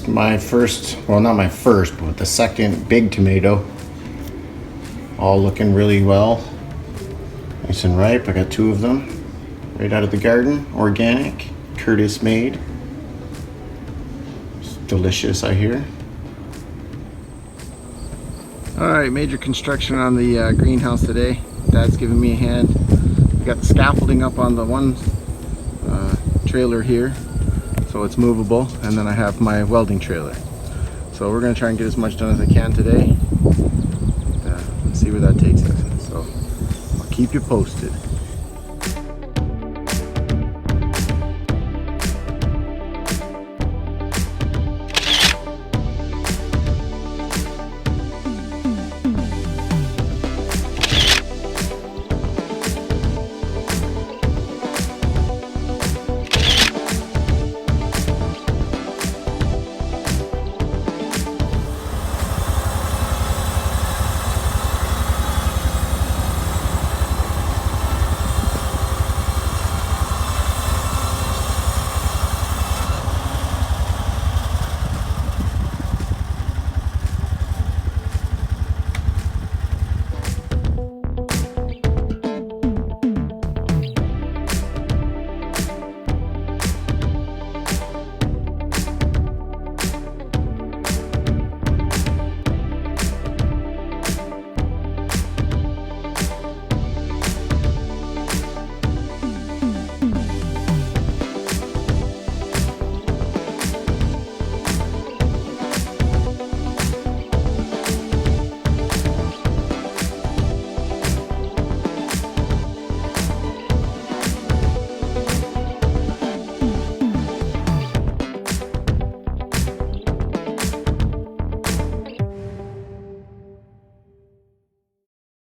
is my first, well, not my first, but the second big tomato. All looking really well. Nice and ripe. I got 2 of them right out of the garden, organic, Curtis made. It's delicious, I hear. Alright, major construction on the greenhouse today. Dad's giving me a hand. We got the scaffolding up on the one trailer here, so it's movable, and then I have my welding trailer. So we're going to try and get as much done as I can today. See where that takes us. So I'll keep you posted.